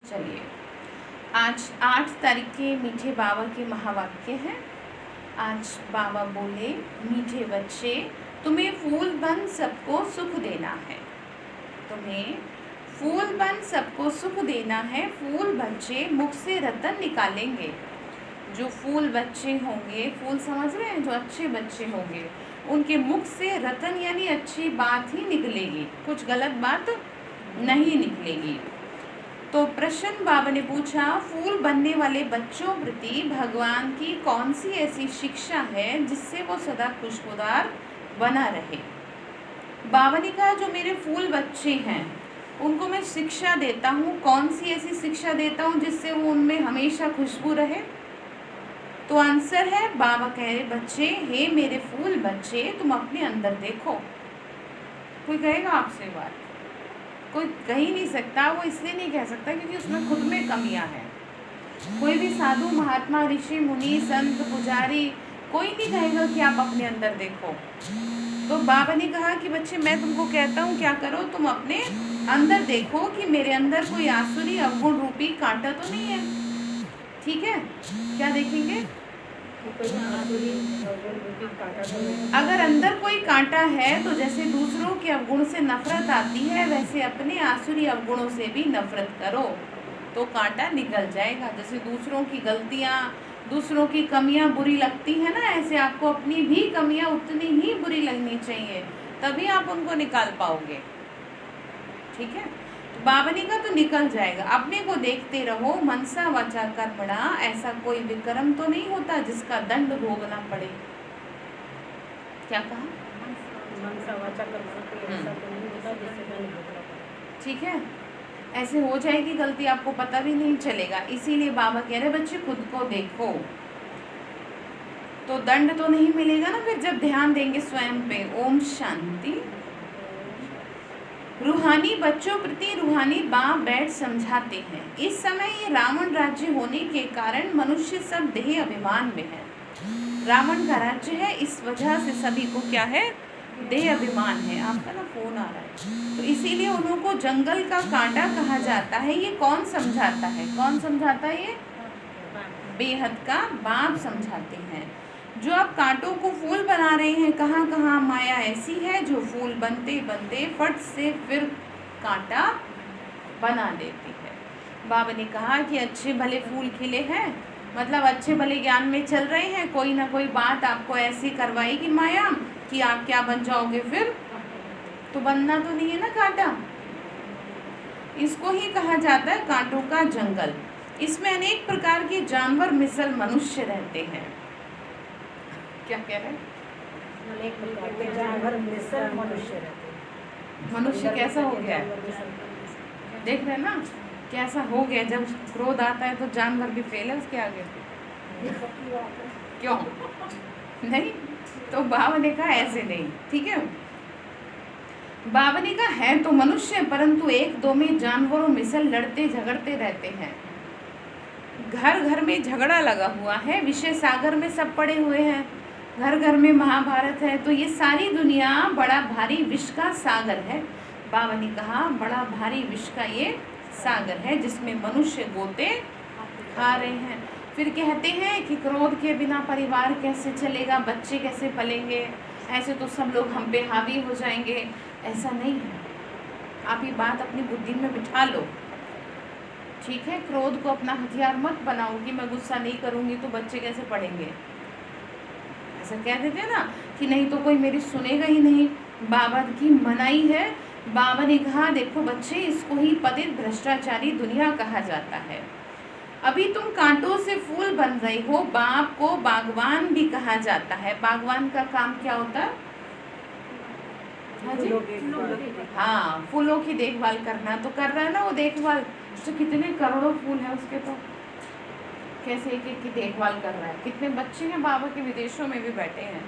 चलिए, आज 8 तारीख के मीठे बाबा के महावाक्य हैं। आज बाबा बोले, मीठे बच्चे, तुम्हें फूल बन सबको सुख देना है। तुम्हें फूल बन सबको सुख देना है। फूल बच्चे मुख से रतन निकालेंगे। जो फूल बच्चे होंगे, फूल समझ रहे हैं, जो अच्छे बच्चे होंगे, उनके मुख से रतन यानी अच्छी बात ही निकलेगी, कुछ गलत बात नहीं निकलेगी। तो प्रश्न बाबा ने पूछा, फूल बनने वाले बच्चों प्रति भगवान की कौन सी ऐसी शिक्षा है जिससे वो सदा खुशबूदार बना रहे। बाबा ने कहा, जो मेरे फूल बच्चे हैं उनको मैं शिक्षा देता हूँ। कौन सी ऐसी शिक्षा देता हूँ जिससे वो उनमें हमेशा खुशबू रहे। तो आंसर है, बाबा कह रहे, बच्चे, हे मेरे फूल बच्चे, तुम अपने अंदर देखो। कोई कहेगा आपसे बात? कोई कह ही नहीं सकता। वो इसलिए नहीं कह सकता क्योंकि उसमें खुद में कमियां हैं। कोई भी साधु, महात्मा, ऋषि, मुनि, संत, पुजारी, कोई नहीं कहेगा कि आप अपने अंदर देखो। तो बाबा ने कहा कि बच्चे, मैं तुमको कहता हूँ क्या करो, तुम अपने अंदर देखो कि मेरे अंदर कोई आसुरी अवगुण रूपी कांटा तो नहीं है। ठीक है, क्या देखेंगे? अगर अंदर कोई कांटा है तो जैसे दूसरों के अवगुण से नफरत आती है, वैसे अपने आसुरी अवगुणों से भी नफरत करो तो कांटा निकल जाएगा। जैसे दूसरों की गलतियां, दूसरों की कमियां बुरी लगती है ना, ऐसे आपको अपनी भी कमियां उतनी ही बुरी लगनी चाहिए, तभी आप उनको निकाल पाओगे। ठीक है, तो बाबा ने कहा तो निकल जाएगा। अपने को देखते रहो, मनसा वाचा कर्मणा, ऐसा कोई विक्रम तो नहीं होता जिसका दंड भोगना पड़े। क्या कहा? मनसा वाचा कर्मणा, ऐसा तो नहीं होता जिससे दंड भोगना पड़े। ठीक है, ऐसे हो जाएगी गलती, आपको पता भी नहीं चलेगा। इसीलिए बाबा कह रहे, बच्चे खुद को देखो तो दंड तो नहीं मिलेगा ना फिर जब ध्यान देंगे स्वयं पे। ओम शांति। रूहानी बच्चों प्रति रूहानी बाप बैठ समझाते हैं। इस समय ये रावण राज्य होने के कारण मनुष्य सब देह अभिमान में है। रावण का राज्य है, इस वजह से सभी को क्या है, देह अभिमान है। आपका ना फोन आ रहा है, तो इसीलिए उनको जंगल का कांटा कहा जाता है। ये कौन समझाता है? कौन समझाता है? ये बेहद का बाप समझाते हैं। जो आप कांटों को फूल बना रहे हैं, कहाँ कहाँ माया ऐसी है जो फूल बनते बनते फट से फिर कांटा बना देती है। बाबा ने कहा कि अच्छे भले फूल खिले हैं, मतलब अच्छे भले ज्ञान में चल रहे हैं, कोई ना कोई बात आपको ऐसी करवाएगी माया कि आप क्या बन जाओगे, फिर तो बनना तो नहीं है ना कांटा। इसको ही कहा जाता है कांटों का जंगल। इसमें अनेक प्रकार के जानवर मिसल मनुष्य रहते हैं। क्या कह रहे हैं? अनेक प्रकार के जानवर मिसल मनुष्य रहते हैं। मनुष्य कैसा हो गया? देख रहे हैं ना कैसा हो गया। जब क्रोध आता है तो जानवर भी फेल है उसके आगे। क्यों नहीं? तो बाबा ने कहा ऐसे नहीं। ठीक है, बाबा ने कहा है तो मनुष्य, परंतु एक दो में जानवरों मिसल लड़ते झगड़ते रहते हैं। घर घर में झगड़ा लगा हुआ है, विषय सागर में सब पड़े हुए हैं, घर घर में महाभारत है। तो ये सारी दुनिया बड़ा भारी विष का सागर है। बाबा ने कहा बड़ा भारी विष का ये सागर है जिसमें मनुष्य गोते खा रहे हैं। फिर कहते हैं कि क्रोध के बिना परिवार कैसे चलेगा, बच्चे कैसे पलेंगे, ऐसे तो सब लोग हम पे हावी हो जाएंगे। ऐसा नहीं है, आप ये बात अपनी बुद्धि में बिठा लो। ठीक है, क्रोध को अपना हथियार मत बनाओ कि मैं गुस्सा नहीं करूँगी तो बच्चे कैसे पढ़ेंगे। ऐसा कह देते हैं ना कि नहीं तो कोई मेरी सुनेगा ही नहीं। बाबा की मनाही है। बाबा ने कहा देखो बच्चे, इसको ही पतित भ्रष्टाचारी दुनिया कहा जाता है। अभी तुम कांटों से फूल बन रहे हो। बाप को बागवान भी कहा जाता है। बागवान का काम क्या होता है? हाँ, फूलों की देखभाल करना। तो कर रहा है ना वो देखभाल। तो कितने करोड़ों फूल है उसके, तो कैसे एक एक की देखभाल कर रहा है। कितने बच्चे हैं बाबा के विदेशों में भी बैठे हैं,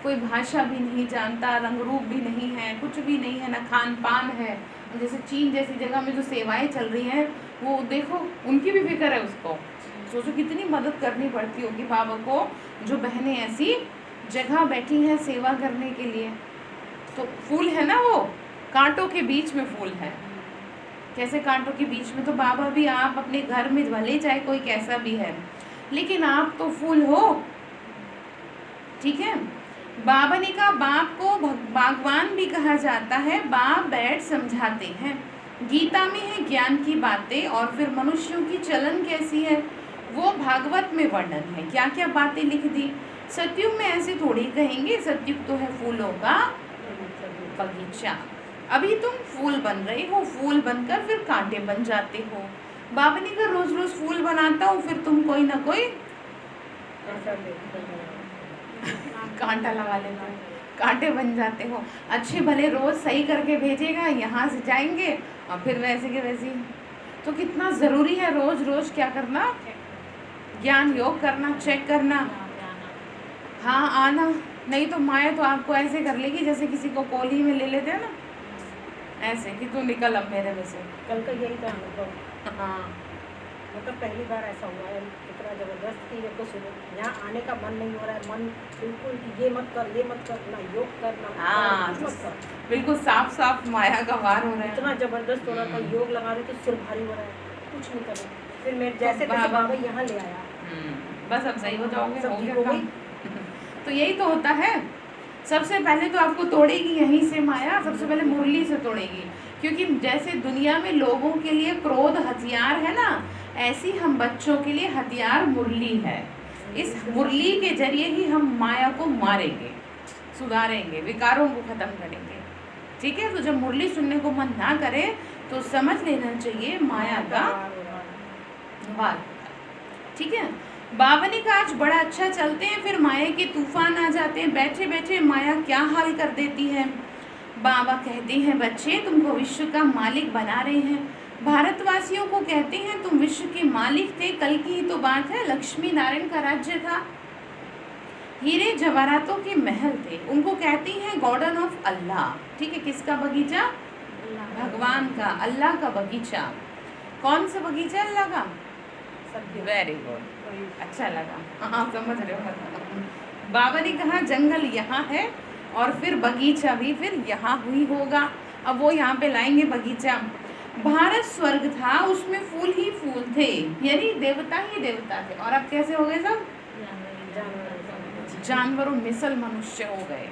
कोई भाषा भी नहीं जानता, रंग रूप भी नहीं है, कुछ भी नहीं है, ना खान पान है। जैसे चीन जैसी जगह में जो सेवाएं चल रही हैं, वो देखो उनकी भी फिक्र है उसको। सोचो कितनी मदद करनी पड़ती होगी बाबा को, जो बहनें ऐसी जगह बैठी हैं सेवा करने के लिए। तो फूल है ना, वो कांटों के बीच में फूल है। कैसे कांटों के बीच में, तो बाबा भी आप अपने घर में भले चाहे कोई कैसा भी है, लेकिन आप तो फूल हो, ठीक है। बाबा ने कहा बाप को बागवान भी कहा जाता है, बाप बैठ समझाते हैं। गीता में है ज्ञान की बातें, और फिर मनुष्यों की चलन कैसी है वो भागवत में वर्णन है। क्या क्या बातें लिख दी। सतयुग में ऐसे थोड़ी कहेंगे, सतयुग तो है फूलों का बगीचा। अभी तुम फूल बन रहे हो, फूल बनकर फिर कांटे बन जाते हो। बाबा ने कहा रोज रोज फूल बनाता हूँ, फिर तुम कोई ना कोई कांटा लगा लेते हो, कांटे बन जाते हो। अच्छे भले रोज सही करके भेजेगा, यहाँ से जाएंगे और फिर वैसे के वैसे ही। तो कितना ज़रूरी है रोज रोज क्या करना, ज्ञान योग करना, चेक करना। हाँ आना, नहीं तो माया तो आपको ऐसे कर लेगी जैसे किसी को कोली में ले लेते हैं ना, ऐसे कि तू निकल अब मेरे में से। कल का यही था अनुभव। हाँ मतलब पहली बार ऐसा हुआ है, इतना ज़बरदस्त कि मेरे को सुनो यहाँ आने का मन नहीं हो रहा है, मन बिल्कुल कि ये मत कर, ये मत कर, ना योग कर, ना हाँ, कुछ मत कर। बिल्कुल साफ साफ माया का वार हो रहा है। इतना ज़बरदस्त हो रहा था, योग लगा रहे तो सिर भारी हो रहा है, कुछ नहीं कर रहे। फिर मेरे जैसे तैसे बाबा यहाँ ले आया, बस अब सही हो जाओगे, सब हो ठीक गया हो काम। गई। तो यही तो होता है, सबसे पहले तो आपको तोड़ेगी यहीं से माया, सबसे पहले मुरली से तोड़ेगी। क्योंकि जैसे दुनिया में लोगों के लिए क्रोध हथियार है ना, ऐसी हम बच्चों के लिए हथियार मुरली है। इस मुरली के जरिए ही हम माया को मारेंगे, सुधारेंगे, विकारों को खत्म करेंगे, ठीक है। तो जब मुरली सुनने को मन ना करे तो समझ लेना चाहिए माया का वार, ठीक है। बाबा ने कहा आज बड़ा अच्छा चलते हैं, फिर माया के तूफान आ जाते हैं, बैठे बैठे माया क्या हाल कर देती है। बाबा कहते हैं बच्चे तुमको विश्व का मालिक बना रहे हैं। भारतवासियों को कहते हैं तुम विश्व के मालिक थे, कल की ही तो बात है, लक्ष्मी नारायण का राज्य था, हीरे जवाहरातों के महल थे। उनको कहती हैं गार्डन ऑफ अल्लाह, ठीक है। किसका बगीचा, भगवान का, अल्लाह का बगीचा। कौन सा बगीचा, अल्लाह का। वेरी गुड, अच्छा लगा, हाँ समझ रहे हो। बाबा ने कहा जंगल यहाँ है और फिर बगीचा भी फिर यहाँ हुई होगा। अब वो यहाँ पे लाएंगे बगीचा। भारत स्वर्ग था, उसमें फूल ही फूल थे, यानी देवता ही देवता थे। और अब कैसे हो गए सब, जानवरों मिसल मनुष्य हो गए,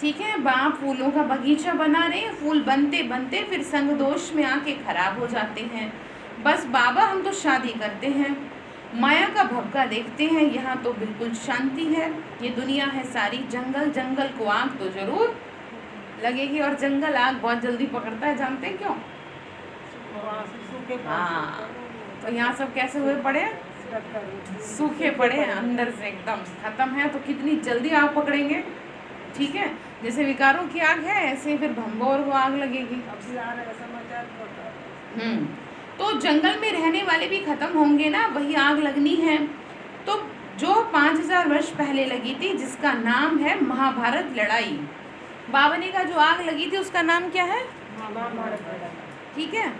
ठीक है। बाप फूलों का बगीचा बना रहे हैं, फूल बनते बनते फिर संग दोष में आके खराब हो जाते हैं। बस बाबा हम तो शादी करते हैं, माया का भक्का देखते हैं, यहाँ तो बिल्कुल शांति है, ये दुनिया है सारी जंगल, जंगल को आग तो जरूर लगेगी, और जंगल आग बहुत जल्दी पकड़ता है, जानते हैं क्यों। हाँ, तो यहाँ सब कैसे हुए पड़े, सूखे पड़े हैं अंदर से, एकदम खत्म है, तो कितनी जल्दी आग पकड़ेंगे, ठीक है। जैसे विकारों की आग है, ऐसे फिर भंगोर को आग लगेगी। तो जंगल में रहने वाले भी खत्म होंगे ना, वही आग लगनी है। तो जो 5000 वर्ष पहले लगी थी, जिसका नाम है महाभारत लड़ाई, बाबा ने कहा जो आग लगी थी उसका नाम क्या है, ठीक है।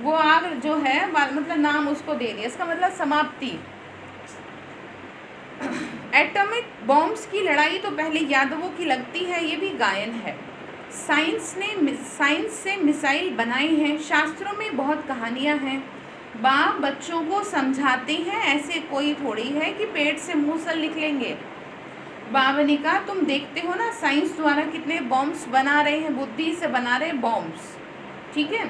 वो आग जो है मतलब नाम उसको दे दिया, इसका मतलब समाप्ति। एटॉमिक बॉम्ब्स की लड़ाई तो पहले यादवों की लगती है, ये भी गायन है। साइंस से मिसाइल बनाए हैं, शास्त्रों में बहुत कहानियाँ हैं। बाप बच्चों को समझाते हैं, ऐसे कोई थोड़ी है कि पेट से मूसल निकलेंगे। बाबा ने कहा तुम देखते हो ना साइंस द्वारा कितने बॉम्ब्स बना रहे हैं, बुद्धि से बना रहे बॉम्ब्स, ठीक है।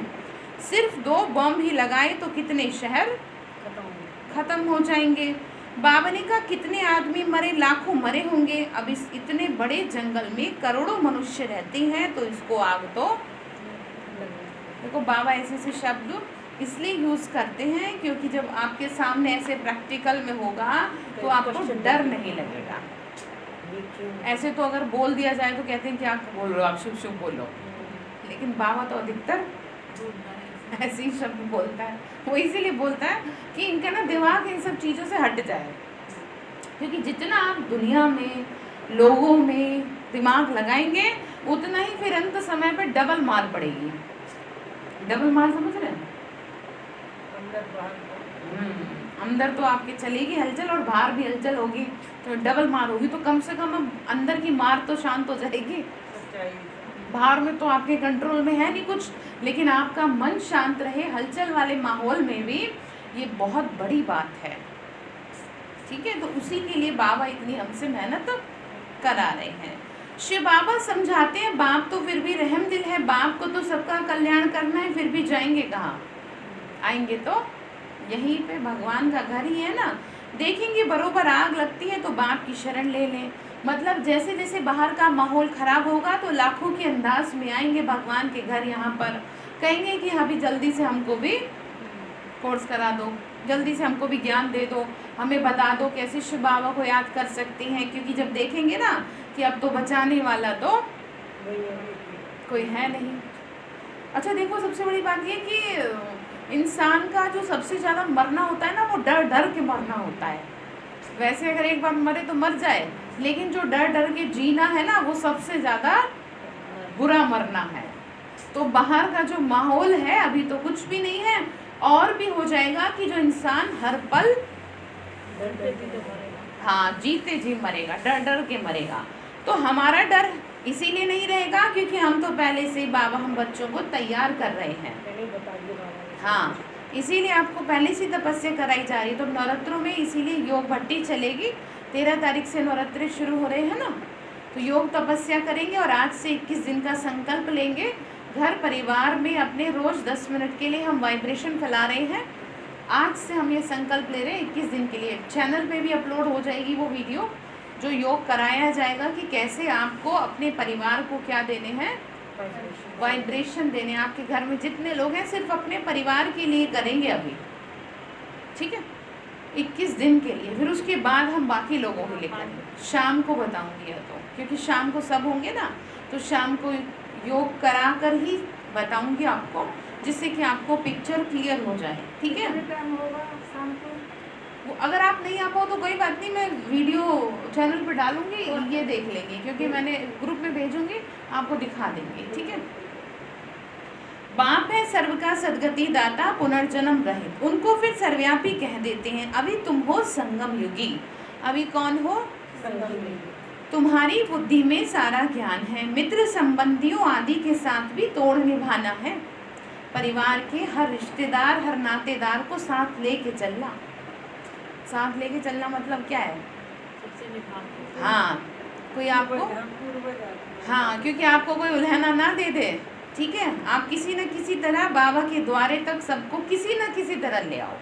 सिर्फ 2 बॉम्ब ही लगाए तो कितने शहर खत्म हो जाएंगे। बाबा ने कहा कितने आदमी मरे, लाखों मरे होंगे। अब इस इतने बड़े जंगल में करोड़ों मनुष्य रहते हैं, तो इसको आग तो देखो। बाबा ऐसे ऐसे शब्द इसलिए यूज़ करते हैं क्योंकि जब आपके सामने ऐसे प्रैक्टिकल में होगा तो आपको डर नहीं लगेगा। ऐसे तो अगर बोल दिया जाए तो कहते हैं क्या बोल रहे हो आप, शुभ शुभ बोलो, लेकिन बाबा तो अधिकतर ऐसे ही शब्द बोलता है। वो इसीलिए बोलता है कि इनका ना दिमाग इन सब चीज़ों से हट जाए, क्योंकि जितना आप दुनिया में लोगों में दिमाग लगाएंगे उतना ही फिर अंत समय पे डबल मार पड़ेगी। डबल मार समझ रहे हैं, अंदर तो आपके चलेगी हलचल और बाहर भी हलचल होगी, तो डबल मार होगी। तो कम से कम अब अंदर की मार तो शांत हो जाएगी, बाहर में तो आपके कंट्रोल में है नहीं कुछ, लेकिन आपका मन शांत रहे हलचल वाले माहौल में भी, ये बहुत बड़ी बात है। ठीक है, तो उसी के लिए बाबा इतनी हमसे मेहनत करा रहे हैं। शिव बाबा समझाते हैं, बाप तो फिर भी रहम दिल है, बाप को तो सबका कल्याण करना है, फिर भी जाएंगे कहाँ? आएंगे तो यहीं पे भगवान का घर ही है ना। देखेंगे बरोबर आग लगती है तो बाप की शरण ले लें। मतलब जैसे जैसे बाहर का माहौल खराब होगा तो लाखों के अंदाज में आएंगे भगवान के घर यहाँ पर, कहेंगे कि अभी जल्दी से हमको भी कोर्स करा दो, जल्दी से हमको भी ज्ञान दे दो, हमें बता दो कैसे शिव बाबा को याद कर सकते हैं। क्योंकि जब देखेंगे ना कि अब तो बचाने वाला तो कोई है नहीं। अच्छा देखो, सबसे बड़ी बात ये कि इंसान का जो सबसे ज़्यादा मरना होता है ना, वो डर डर के मरना होता है। वैसे अगर एक बार मरे तो मर जाए, लेकिन जो डर डर के जीना है ना, वो सबसे ज़्यादा बुरा मरना है। तो बाहर का जो माहौल है अभी तो कुछ भी नहीं है, और भी हो जाएगा कि जो इंसान हर पल हाँ जीते जी मरेगा, डर डर के मरेगा। तो हमारा डर इसीलिए नहीं रहेगा क्योंकि हम तो पहले से ही बाबा हम बच्चों को तैयार कर रहे हैं। हाँ, इसीलिए आपको पहले से तपस्या कराई जा रही है। तो नवरात्रों में इसीलिए योग भट्टी चलेगी, 13 तारीख से नवरात्रि शुरू हो रहे हैं ना, तो योग तपस्या करेंगे और आज से 21 दिन का संकल्प लेंगे। घर परिवार में अपने रोज़ 10 मिनट के लिए हम वाइब्रेशन फैला रहे हैं। आज से हम ये संकल्प ले रहे हैं 21 दिन के लिए। चैनल पे भी अपलोड हो जाएगी वो वीडियो, जो योग कराया जाएगा कि कैसे आपको अपने परिवार को क्या देने हैं, वाइब्रेशन देने। आपके घर में जितने लोग हैं सिर्फ अपने परिवार के लिए करेंगे अभी, ठीक है, 21 दिन के लिए। फिर उसके बाद हम बाकी लोगों के लिए करेंगे। शाम को बताऊंगी तो, क्योंकि शाम को सब होंगे ना, तो शाम को योग करा कर ही बताऊंगी आपको, जिससे कि आपको पिक्चर क्लियर हो जाए। ठीक है, वो अगर आप नहीं आ पाओ तो कोई बात नहीं, मैं वीडियो चैनल पर डालूंगी, ये देख लेंगे, क्योंकि मैंने ग्रुप में भेजूंगी, आपको दिखा देंगे। ठीक है, बाप है सर्व का सदगति दाता, पुनर्जन्म रहित, उनको फिर सर्वव्यापी कह देते हैं। अभी तुम हो संगम युगी। अभी कौन हो? संगम युगी। तुम्हारी बुद्धि में सारा ज्ञान है, मित्र संबंधियों आदि के साथ भी तोड़ निभाना है। परिवार के हर रिश्तेदार, हर नातेदार को साथ लेके चलना। साथ लेके चलना मतलब क्या है? हाँ, कोई आपको, हाँ, क्योंकि आपको कोई उल्हाना ना दे दे। ठीक है, आप किसी न किसी तरह बाबा के द्वारे तक सबको किसी न किसी तरह ले आओ,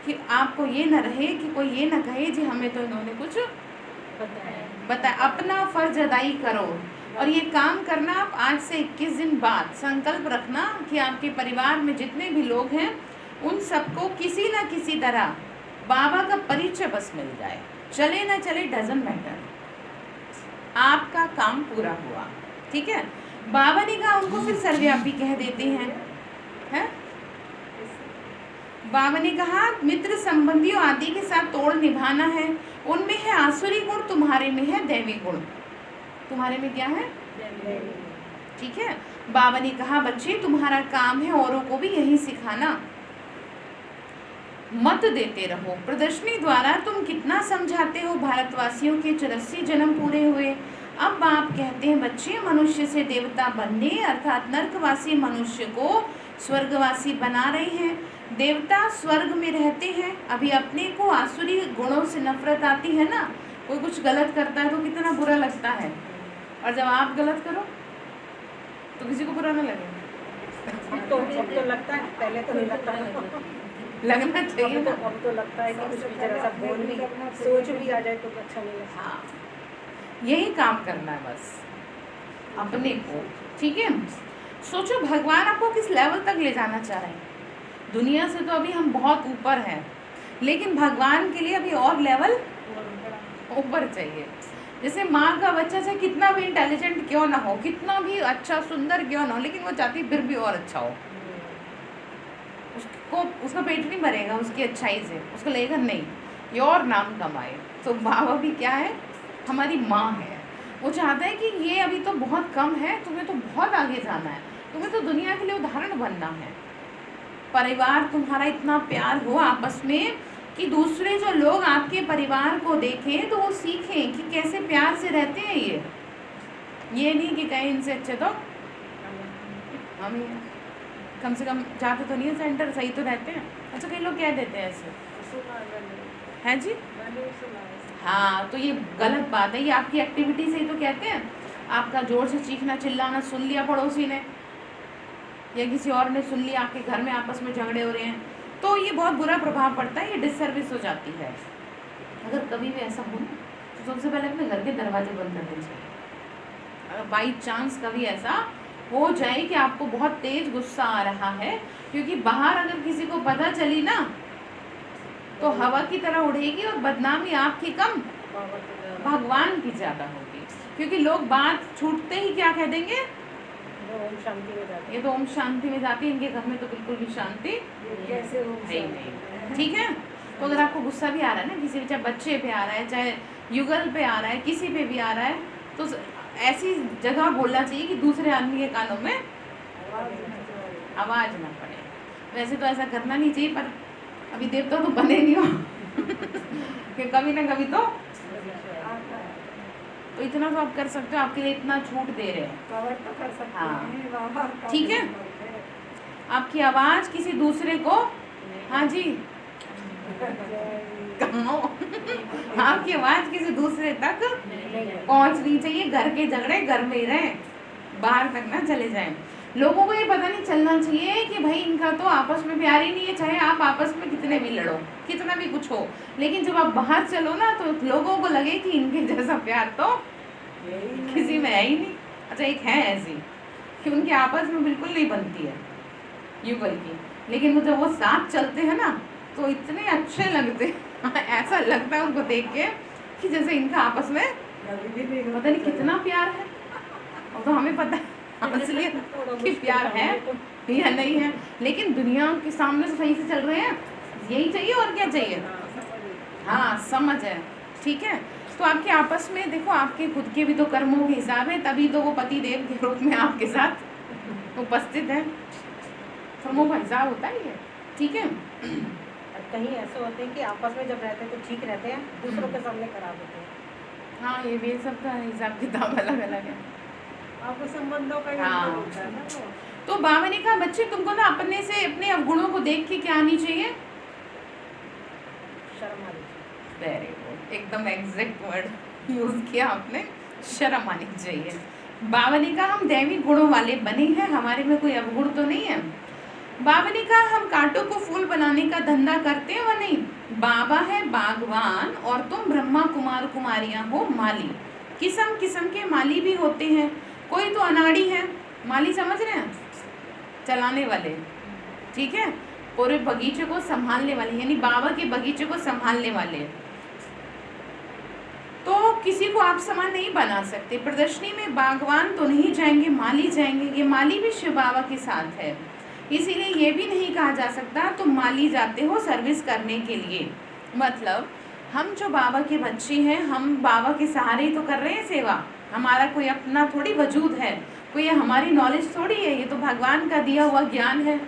कि आपको ये न रहे कि कोई ये न कहे जी हमें तो इन्होंने कुछ बताया। अपना फर्ज अदाई करो। और ये काम करना आप आज से 21 दिन बाद संकल्प रखना कि आपके परिवार में जितने भी लोग हैं उन सबको किसी न किसी तरह बाबा का परिचय बस मिल जाए। चले ना चले, डजंट मैटर, आपका काम पूरा हुआ। ठीक है, बाबा ने कहा उनको फिर सर्वव्यापी कह देते हैं। बाबा ने कहा मित्र संबंधियों आदि के साथ तोड़ निभाना है। उनमें है आसुरी गुण, तुम्हारे में है दैवी गुण। तुम्हारे में क्या है? ठीक है, बाबा ने कहा बच्चे तुम्हारा काम है औरों को भी यही सिखाना, मत देते रहो। प्रदर्शनी द्वारा तुम कितना समझाते हो, भारतवासियों के 84 जन्म पूरे हुए। अब आप कहते हैं बच्चे मनुष्य से देवता बनने, अर्थात नरकवासी मनुष्य को स्वर्गवासी बना रहे हैं। देवता स्वर्ग में रहते हैं। अभी अपने को आसुरी गुणों से नफरत आती है ना, कोई कुछ गलत करता है तो कितना बुरा लगता है, और जब आप गलत करो तो किसी को बुरा ना लगे। अब तो लगता है, पहले तो नहीं लगता है। लगना चाहिए ना। अब तो लगता है कि कुछ भी जरा सा बोल भी, सोच भी आ जाए तो अच्छा नहीं लगता। हाँ, यही काम करना है बस अपने को। ठीक है, सोचो भगवान आपको किस लेवल तक ले जाना चाह रहे हैं। दुनिया से तो अभी हम बहुत ऊपर हैं, लेकिन भगवान के लिए अभी और लेवल ऊपर चाहिए। जैसे माँ का बच्चा चाहे कितना भी इंटेलिजेंट क्यों ना हो, कितना भी अच्छा सुंदर क्यों ना हो, लेकिन वो चाहती फिर भी और अच्छा हो। उसको उसका पेट नहीं भरेगा उसकी अच्छाई से, उसको लगेगा नहीं ये और नाम कमाए। तो बाबा भी क्या है, हमारी माँ है। वो चाहता है कि ये अभी तो बहुत कम है, तुम्हें तो बहुत आगे जाना है, तुम्हें तो दुनिया के लिए उदाहरण बनना है। परिवार तुम्हारा इतना प्यार हो आपस में कि दूसरे जो लोग आपके परिवार को देखें तो वो सीखें कि कैसे प्यार से रहते हैं ये नहीं कि कहीं इनसे अच्छे तो हम ही हैं। कम से कम जाते तो नहीं है सेंटर, सही तो रहते हैं। अच्छा कई लोग कह देते हैं ऐसे, हैं जी। हाँ तो ये गलत बात है, ये आपकी एक्टिविटी से ही तो कहते हैं। आपका जोर से चीखना चिल्लाना सुन लिया पड़ोसी ने या किसी और ने सुन लिया, आपके घर में आपस में झगड़े हो रहे हैं, तो ये बहुत बुरा प्रभाव पड़ता है, ये डिससर्विस हो जाती है। अगर कभी भी ऐसा हो तो सबसे पहले अपने घर के दरवाजे बंद कर दीजिए। अगर बाई चांस कभी ऐसा हो जाए कि आपको बहुत तेज गुस्सा आ रहा है, क्योंकि बाहर अगर किसी को पता चली ना तो हवा की तरह उड़ेगी और बदनामी आपकी कम भगवान की ज़्यादा होगी, क्योंकि लोग बात छूटते ही क्या कह देंगे, ओम शांति में जाते ये तो ओम शांति में जाती है, इनके घर में तो बिल्कुल भी शांति कैसे ओम है ही नहीं। ठीक है, तो अगर आपको गुस्सा भी आ रहा है ना किसी पे, चाहे बच्चे पे आ रहा है, चाहे युगल पे आ रहा है, किसी पे भी आ रहा है, तो ऐसी जगह बोलना चाहिए कि दूसरे आदमी के कानों में आवाज़ ना पड़े। वैसे तो ऐसा करना नहीं चाहिए, पर अभी देवता तो बने नहीं हो कि कभी ना कभी तो इतना तो आप कर सकते हो, आपके लिए इतना छूट दे रहे हैं। हाँ ठीक है, आपकी आवाज़ किसी दूसरे को, हाँ जी आपकी आवाज़ किसी दूसरे तक पहुंचनी चाहिए। घर के झगड़े घर में ही रहें, बाहर तक ना चले जाएं। लोगों को ये पता नहीं चलना चाहिए कि भाई इनका तो आपस में प्यार ही नहीं है, चाहे आप आपस में कितने भी लड़ो, कितना भी कुछ हो, लेकिन जब आप बाहर चलो ना तो लोगों को लगे कि इनके जैसा प्यार तो किसी में है ही नहीं। अच्छा एक है ऐसी कि उनके आपस में बिल्कुल नहीं बनती है युगल की, लेकिन वो जब वो साथ चलते हैं ना तो इतने अच्छे लगते ऐसा लगता है उनको देख के कि जैसे इनका आपस में पता नहीं कितना प्यार है। और तो हमें पता है असलियत कि प्यार है या नहीं है, लेकिन दुनिया के सामने तो सही से चल रहे हैं, यही चाहिए और क्या चाहिए। हाँ समझ है, ठीक है। तो आपके आपस में देखो, आपके खुद के भी तो कर्मों के हिसाब है, तभी तो वो पति देव के रूप में आपके साथ उपस्थित है। कर्मों का हिसाब होता है ये, ठीक है। कहीं ऐसे होते हैं कि आपस में जब रहते हैं तो ठीक रहते हैं, दूसरों के सामने खराब होते हैं। हाँ ये भी सबका हिसाब किताब अलग अलग है, आपको संबंधों का हाँ। होता है ना। तो बाबा ने कहा बच्चे तुमको ना अपने से अपने अवगुणों को देख के क्या आनी चाहिए, शर्म आनी चाहिए। वेरी गुड, एकदम एग्जैक्ट वर्ड यूज किया आपने, शर्म आनी चाहिए। बाबा ने कहा हम दैवी गुणों वाले बने हैं, हमारे में कोई अवगुण तो नहीं है। बाबा ने कहा हम कांटों को फूल बनाने का धंधा करते हैं व नहीं, बाबा है बागवान और तुम ब्रह्मा कुमार कुमारियां हो माली। किस्म किस्म के माली भी होते हैं, कोई तो अनाड़ी है, माली समझ रहे हैं, चलाने वाले, ठीक है, पूरे बगीचे को संभालने वाले, यानी बाबा के बगीचे को संभालने वाले। तो किसी को आप समान नहीं बना सकते। प्रदर्शनी में बागवान तो नहीं जाएंगे, माली जाएंगे, ये माली भी शिव बाबा के साथ है, इसीलिए ये भी नहीं कहा जा सकता तुम माली जाते हो सर्विस करने के लिए। मतलब हम जो बाबा के बच्चे हैं, हम बाबा के सहारे ही तो कर रहे हैं सेवा, हमारा कोई अपना थोड़ी वजूद है, कोई हमारी नॉलेज थोड़ी है, ये तो भगवान का दिया हुआ ज्ञान है।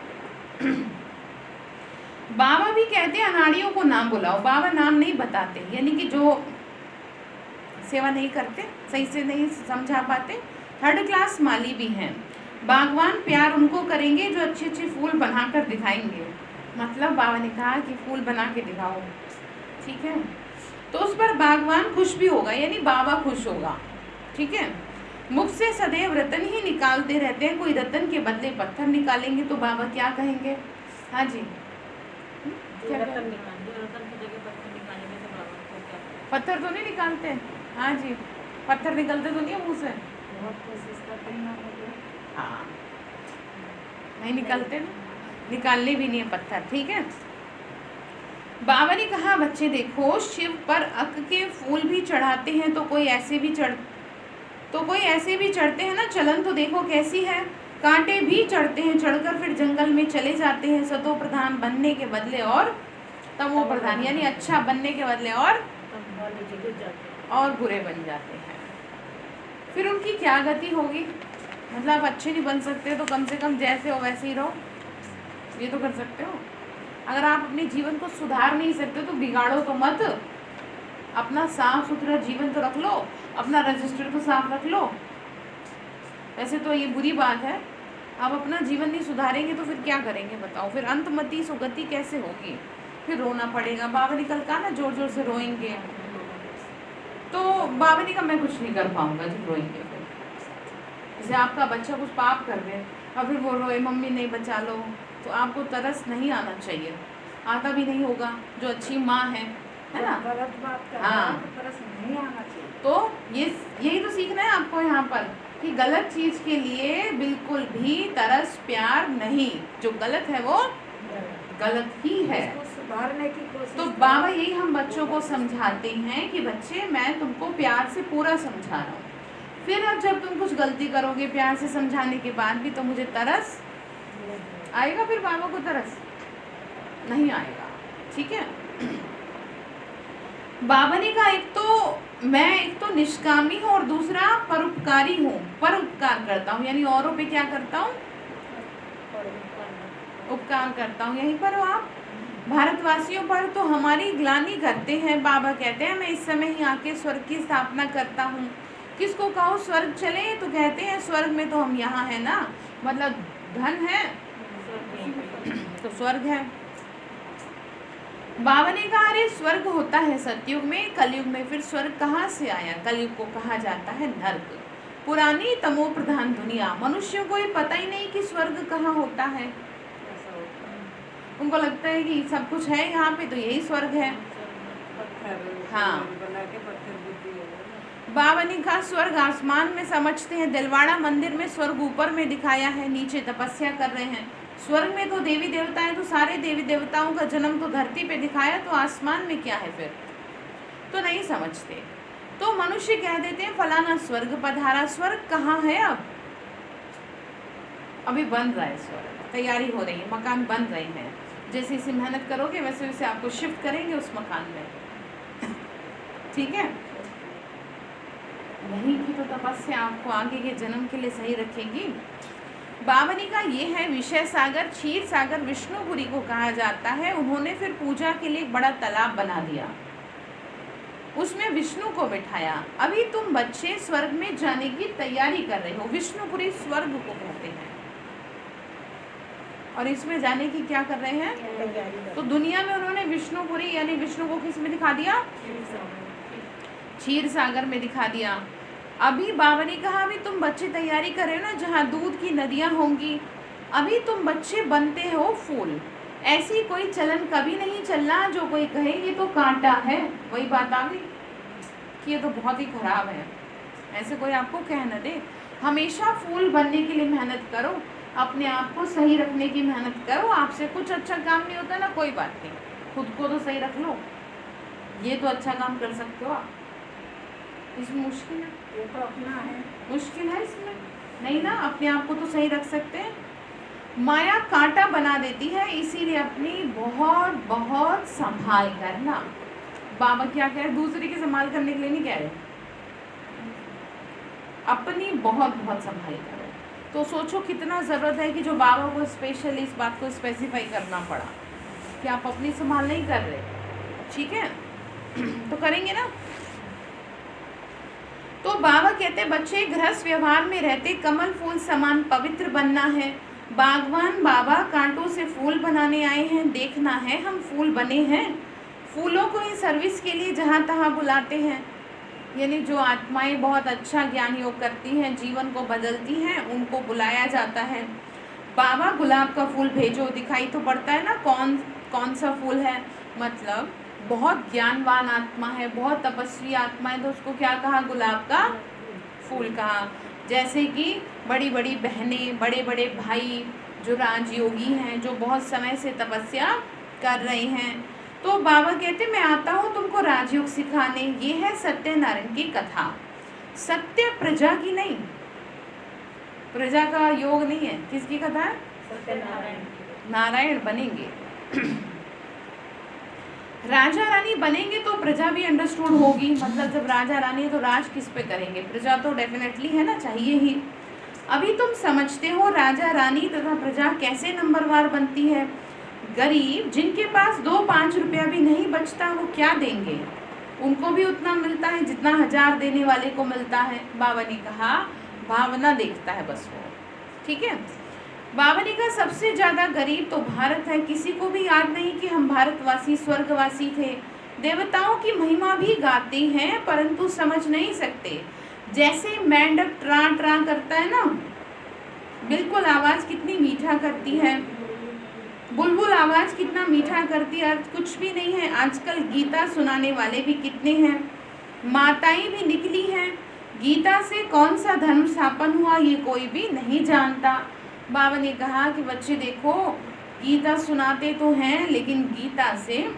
बाबा भी कहते हैं अनाड़ियों को नाम बुलाओ, बाबा नाम नहीं बताते, यानी कि जो सेवा नहीं करते, सही से नहीं समझा पाते, थर्ड क्लास माली भी हैं। बागवान प्यार उनको करेंगे जो अच्छे अच्छे फूल बनाकर दिखाएंगे। मतलब बाबा ने कहा कि फूल बना के दिखाओ, ठीक है, तो उस पर बागवान खुश भी होगा, यानी बाबा खुश होगा, ठीक है। मुख से सदैव रतन ही निकालते रहते हैं, कोई रतन के बदले पत्थर निकालेंगे तो बाबा क्या कहेंगे। हाँ जी क्या रतन कहेंगे? रतन की जगह पत्थर निकालेंगे तो बाबा को क्या? पत्थर तो नहीं निकालते, हाँ जी, पत्थर निकलते तो नहीं है मुँह से, बहुत कोशिश करते हैं ना, हाँ नहीं निकलते ना, निकालने भी नहीं है पत्थर, ठीक है। बाबा ने कहा बच्चे देखो, शिव पर अक के फूल भी चढ़ाते हैं, तो कोई ऐसे भी चढ़ते हैं ना, चलन तो देखो कैसी है, कांटे भी चढ़ते हैं, चढ़कर फिर जंगल में चले जाते हैं, सतो प्रधान बनने के बदले और तमो प्रधान, यानी अच्छा बनने के बदले और बुरे बन जाते हैं। फिर उनकी क्या गति होगी, मतलब आप अच्छे नहीं बन सकते तो कम से कम जैसे हो वैसे ही रहो, ये तो कर सकते हो। अगर आप अपने जीवन को सुधार नहीं सकते तो बिगाड़ो तो मत, अपना साफ सुथरा जीवन तो रख लो, अपना रजिस्टर तो साफ रख लो। वैसे तो ये बुरी बात है आप अपना जीवन नहीं सुधारेंगे तो फिर क्या करेंगे बताओ? फिर अंतमति सुगति कैसे होगी? फिर रोना पड़ेगा। बाबा ने कल कहा ना जोर जोर से रोएंगे, तो बाबा ने कहा मैं कुछ नहीं कर पाऊंगा जब रोएंगे। फिर जैसे आपका बच्चा कुछ पाप कर रहे और फिर वो रोए मम्मी नहीं बचा लो, तो आपको तरस नहीं आना चाहिए, आता भी नहीं होगा जो अच्छी माँ है ना? गलत बात कर हाँ। तो तरस नहीं आना चाहिए। तो यही तो सीखना है आपको यहाँ पर कि गलत चीज़ के लिए बिल्कुल भी तरस प्यार नहीं, जो गलत है वो गलत ही है। उसको सुधारने की कोशिश तो करो। बाबा यही हम बच्चों को समझाते हैं कि बच्चे मैं तुमको प्यार से पूरा समझा रहा हूँ, फिर अब जब तुम कुछ गलती करोगे प्यार से समझाने के बाद भी तो मुझे तरस आएगा, फिर बाबा को तरस नहीं आएगा। ठीक है। बाबा ने कहा एक तो निष्कामी हूँ और दूसरा परोपकारी हूँ। परोपकार करता हूँ यानी औरों पे क्या करता हूँ? उपकार करता हूँ। यहीं पर हो आप? भारतवासियों पर तो हमारी ग्लानि करते हैं। बाबा कहते हैं मैं इस समय ही आके स्वर्ग की स्थापना करता हूँ। किसको कहो स्वर्ग चले तो कहते हैं स्वर्ग में तो हम यहाँ है ना, मतलब धन है तो स्वर्ग है। बाबा ने कहा अरे स्वर्ग होता है सतयुग में, कलयुग में फिर स्वर्ग कहाँ से आया? कलयुग को कहा जाता है नर्क। पुरानी तमो प्रधान दुनिया, मनुष्यों को ये पता ही नहीं कि स्वर्ग कहाँ होता है। उनको लगता है कि सब कुछ है यहाँ पे तो यही स्वर्ग है। हाँ। बाबा ने कहा स्वर्ग आसमान में समझते हैं, दिलवाड़ा मंदिर में स्वर्ग ऊपर में दिखाया है, नीचे तपस्या कर रहे हैं। स्वर्ग में तो देवी देवता है, तो सारे देवी देवताओं का जन्म तो धरती पे दिखाया, तो आसमान में क्या है फिर? तो नहीं समझते। तो मनुष्य कह देते हैं फलाना स्वर्ग पधारा। स्वर्ग कहाँ है? अब अभी बन रहा है स्वर्ग, तैयारी हो रही है, मकान बन रहे हैं। जैसे इसे मेहनत करोगे वैसे वैसे आपको शिफ्ट करेंगे उस मकान में। ठीक है। यही की तो तपस्या आपको आगे के जन्म के लिए सही रखेगी। बाबा ने कहा ये है विषय सागर, क्षीर सागर विष्णुपुरी को कहा जाता है। उन्होंने फिर पूजा के लिए एक बड़ा तालाब बना दिया, उसमें विष्णु को बिठाया। अभी तुम बच्चे स्वर्ग में जाने की तैयारी कर रहे हो। विष्णुपुरी स्वर्ग को कहते हैं। और इसमें जाने की क्या कर रहे हैं? तो दुनिया में उन्होंने विष्णुपुरी यानी विष्णु को किस में दिखा दिया? क्षीर सागर में दिखा दिया। अभी बाबा ने कहा अभी तुम बच्चे तैयारी कर रहे हो ना जहाँ दूध की नदियाँ होंगी, अभी तुम बच्चे बनते हो फूल। ऐसी कोई चलन कभी नहीं चलना जो कोई कहे ये तो कांटा है। वही बात आ गई कि ये तो बहुत ही खराब है, ऐसे कोई आपको कह न दे। हमेशा फूल बनने के लिए मेहनत करो, अपने आप को सही रखने की मेहनत करो। आपसे कुछ अच्छा काम नहीं होता ना, कोई बात नहीं, खुद को तो सही रख लो, ये तो अच्छा काम कर सकते हो आप। इसमें मुश्किल है? ये तो अपना है, मुश्किल है इसमें नहीं ना, अपने आप को तो सही रख सकते हैं। माया कांटा बना देती है, इसीलिए अपनी बहुत बहुत संभाल करना। बाबा क्या कह रहे? दूसरे की संभाल करने के लिए नहीं कह रहे, अपनी बहुत बहुत संभाल करो। तो सोचो कितना ज़रूरत है कि जो बाबा को स्पेशली इस बात को स्पेसिफाई करना पड़ा कि आप अपनी संभाल नहीं कर रहे। ठीक है। तो करेंगे ना। तो बाबा कहते बच्चे गृहस्थ व्यवहार में रहते कमल फूल समान पवित्र बनना है। बागवान बाबा कांटों से फूल बनाने आए हैं, देखना है हम फूल बने हैं। फूलों को ही सर्विस के लिए जहाँ तहाँ बुलाते हैं, यानी जो आत्माएं बहुत अच्छा ज्ञान योग करती हैं, जीवन को बदलती हैं, उनको बुलाया जाता है। बाबा गुलाब का फूल भेजो, दिखाई तो पड़ता है ना कौन सा फूल है, मतलब बहुत ज्ञानवान आत्मा है, बहुत तपस्वी आत्मा है, तो उसको क्या कहा? गुलाब का फूल कहा। जैसे कि बड़ी बड़ी बहनें, बड़े बड़े भाई जो राजयोगी हैं, जो बहुत समय से तपस्या कर रहे हैं, तो बाबा कहते मैं आता हूँ तुमको राजयोग सिखाने। ये है सत्यनारायण की कथा। सत्य प्रजा की नहीं, प्रजा का योग नहीं है। किसकी कथा है? सत्यनारायण। नारायण बनेंगे, राजा रानी बनेंगे तो प्रजा भी अंडरस्टूड होगी। मतलब जब राजा रानी है तो राज किस पे करेंगे? प्रजा तो डेफिनेटली है ना, चाहिए ही। अभी तुम समझते हो राजा रानी तथा प्रजा कैसे नंबरवार बनती है। गरीब जिनके पास 2-5 रुपया भी नहीं बचता वो क्या देंगे? उनको भी उतना मिलता है जितना 1000 देने वाले को मिलता है। बाबा ने कहा भावना देखता है बस वो। ठीक है। बाबा ने कहा सबसे ज़्यादा गरीब तो भारत है, किसी को भी याद नहीं कि हम भारतवासी स्वर्गवासी थे। देवताओं की महिमा भी गाते हैं परंतु समझ नहीं सकते। जैसे मेंढक ट्रा ट्रा करता है ना, बिल्कुल आवाज़ कितनी मीठा करती है, बुलबुल आवाज़ कितना मीठा करती है, अर्थ कुछ भी नहीं है। आजकल गीता सुनाने वाले भी कितने हैं, माताएं भी निकली हैं। गीता से कौन सा धर्म स्थापन हुआ ये कोई भी नहीं जानता। बाबा ने कहा कि बच्चे देखो, गीता सुनाते तो हैं लेकिन गीता से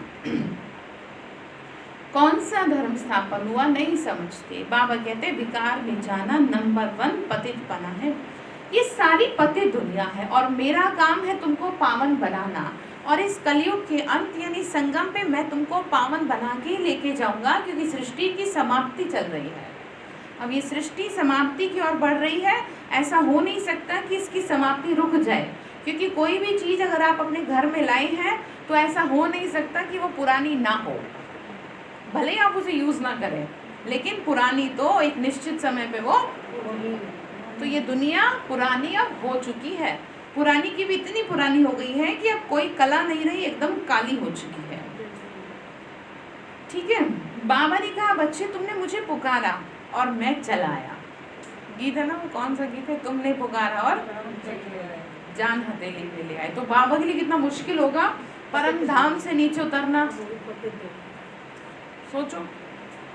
कौन सा धर्म स्थापन हुआ नहीं समझते। बाबा कहते विकार में जाना नंबर 1 पतितपना है। ये सारी पतित दुनिया है और मेरा काम है तुमको पावन बनाना। और इस कलयुग के अंत यानी संगम पे मैं तुमको पावन बना के लेके जाऊंगा, क्योंकि सृष्टि की समाप्ति चल रही है। अब ये सृष्टि समाप्ति की ओर बढ़ रही है। ऐसा हो नहीं सकता कि इसकी समाप्ति रुक जाए, क्योंकि कोई भी चीज़ अगर आप अपने घर में लाए हैं तो ऐसा हो नहीं सकता कि वो पुरानी ना हो। भले ही आप उसे यूज़ ना करें, लेकिन पुरानी तो एक निश्चित समय पे वो। तो ये दुनिया पुरानी अब हो चुकी है। पुरानी की भी इतनी पुरानी हो गई है कि अब कोई कला नहीं रही, एकदम काली हो चुकी है। ठीक है। बाबा ने कहा बच्चे तुमने मुझे पुकारा और मैं चला आया। गीत है ना, वो कौन सा गीत है, तुमने पुकारा और जान हथेली पे ले आए। तो बाबा के लिए कितना मुश्किल होगा परम धाम से नीचे उतरना। सोचो,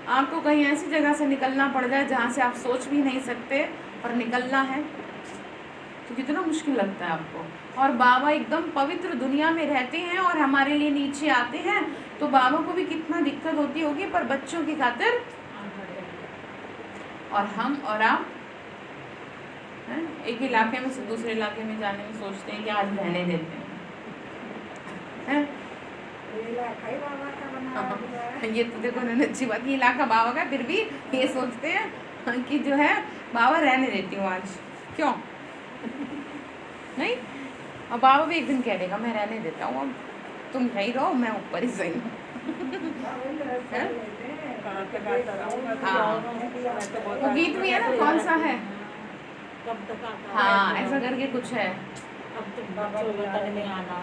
आपको कहीं ऐसी जगह से निकलना पड़ जाए जहाँ से आप सोच भी नहीं सकते और निकलना है, तो कितना मुश्किल लगता है आपको। और बाबा एकदम पवित्र दुनिया में रहते हैं और हमारे लिए नीचे आते हैं, तो बाबा को भी कितना दिक्कत होती होगी, पर बच्चों की खातिर। और हम और आप एक इलाके में से दूसरे इलाके में जाने में सोचते हैं कि आज रहने देते हैं। ये तो देखो ना अच्छी बात, ये इलाका बाबा का, फिर भी ये सोचते हैं कि जो है बाबा रहने देती हूँ आज, क्यों नहीं। और बाबा भी एक दिन कह देगा मैं रहने देता हूँ, अब तुम यहीं रहो, मैं ऊपर ही सही हूँ। हाँ, वो गीत भी है ना, कौन सा है, हाँ ऐसा करके कुछ है।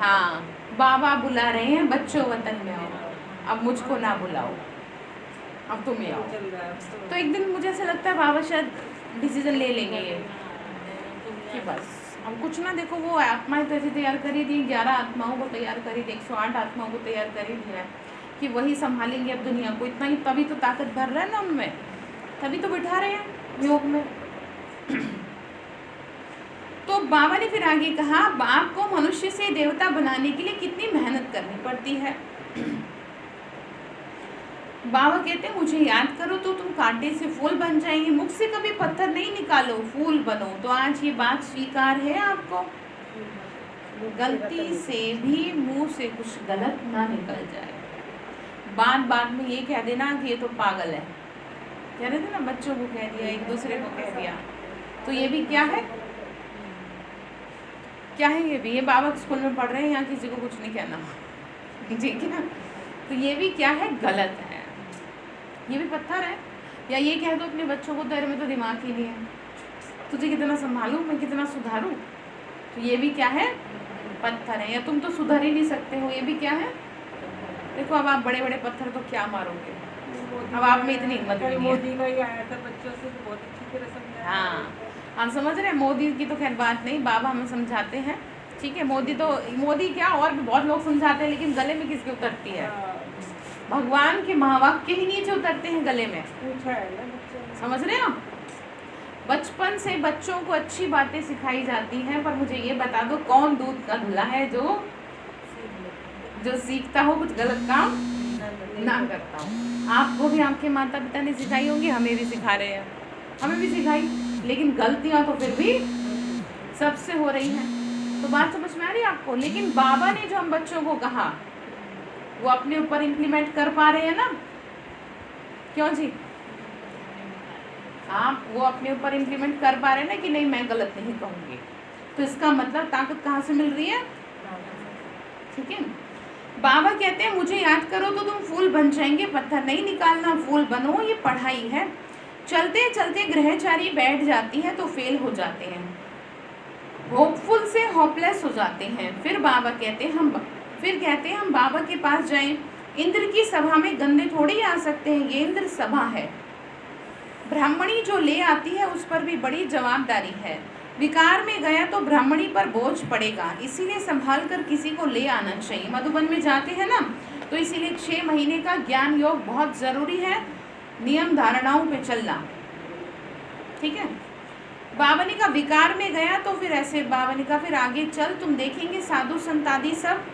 हाँ, बाबा बुला रहे हैं बच्चों वतन में आओ, अब मुझको ना बुलाओ, अब तुम ही आओ। तो एक दिन मुझे ऐसा लगता है बाबा शायद डिसीजन ले लेंगे ये कि बस हम कुछ ना, देखो वो आत्माएं तो ऐसी तैयार करी थी, 11 आत्माओं को तैयार करी थी, 108 आत्माओं को तैयार करी थी कि वही संभालेंगे अब दुनिया को। इतना ही तभी तो ताकत भर रहा है ना उनमें, तभी तो बिठा रहे हैं योग में। तो बाबा ने फिर आगे कहा आपको मनुष्य से देवता बनाने के लिए कितनी मेहनत करनी पड़ती है। बाबा कहते हैं मुझे याद करो तो तुम कांटे से फूल बन जाएंगे, मुख से कभी पत्थर नहीं निकालो, फूल बनो। तो आज ये बात स्वीकार है आपको, गलती से भी मुंह से कुछ गलत ना निकल जाए। बात में ये कह देना कि ये तो पागल है, कह रहे थे ना, बच्चों को कह दिया, एक दूसरे को कह दिया, तो ये भी क्या है, क्या है ये भी, ये बाबा स्कूल में पढ़ रहे हैं, यहाँ किसी को कुछ नहीं कहना, ठीक है ना। तो ये भी क्या है, गलत है, ये भी पत्थर है। या ये कह दो अपने बच्चों को तेरे में तो दिमाग ही नहीं है, तुझे कितना संभालूं मैं, कितना सुधारूं, तो ये भी क्या है, पत्थर है। या तुम तो सुधर ही नहीं सकते हो, ये भी क्या है। देखो अब आप बड़े बड़े पत्थर तो क्या मारोगे, अब आप में इतनी हिम्मत नहीं है। मोदी का ही आया था बच्चों से, तो बहुत अच्छी तरह समझाया। हाँ, हम समझ रहे हैं, मोदी की तो खैर बात नहीं, बाबा हमें समझाते हैं, ठीक है। मोदी क्या, और भी बहुत लोग समझाते हैं, लेकिन गले में किसके उतरती है, भगवान के महावाक्य ही नीचे उतरते हैं गले में, समझ रहे हो। बचपन से बच्चों को अच्छी बातें सिखाई जाती हैं, पर मुझे ये बता दो कौन दूध का धुला है जो सीखता हो कुछ गलत काम ना करता हो। आपको भी आपके माता पिता ने सिखाई होंगी, हमें भी सिखा रहे हैं, हमें भी सिखाई, लेकिन गलतियाँ तो फिर भी सबसे हो रही हैं। तो बात समझ में आ रही है आपको। लेकिन बाबा ने जो हम बच्चों को कहा वो अपने ऊपर इम्प्लीमेंट कर पा रहे हैं ना, क्यों जी, आप वो अपने ऊपर इम्प्लीमेंट कर पा रहे हैं ना कि नहीं मैं गलत नहीं कहूँगी। तो इसका मतलब ताकत कहाँ से मिल रही है, ठीक है। बाबा कहते हैं मुझे याद करो तो तुम फूल बन जाएंगे, पत्थर नहीं निकालना, फूल बनो, ये पढ़ाई है। चलते चलते ग्रहचारी बैठ जाती है तो फेल हो जाते हैं। होपफुल से होपलेस हो जाते हैं। फिर कहते हैं हम बाबा के पास जाएं। इंद्र की सभा में गंदे थोड़ी आ सकते हैं, ये इंद्र सभा है। ब्राह्मणी जो ले आती है उस पर भी बड़ी जवाबदारी है। विकार में गया तो ब्राह्मणी पर बोझ पड़ेगा, इसीलिए संभाल कर किसी को ले आना चाहिए। मधुबन में जाते हैं ना, तो इसीलिए 6 महीने का ज्ञान योग बहुत ज़रूरी है, नियम धारणाओं पे चलना, ठीक है। बाबा ने का विकार में गया तो फिर ऐसे बाबा ने का फिर आगे चल, तुम देखेंगे साधु संत आदि सब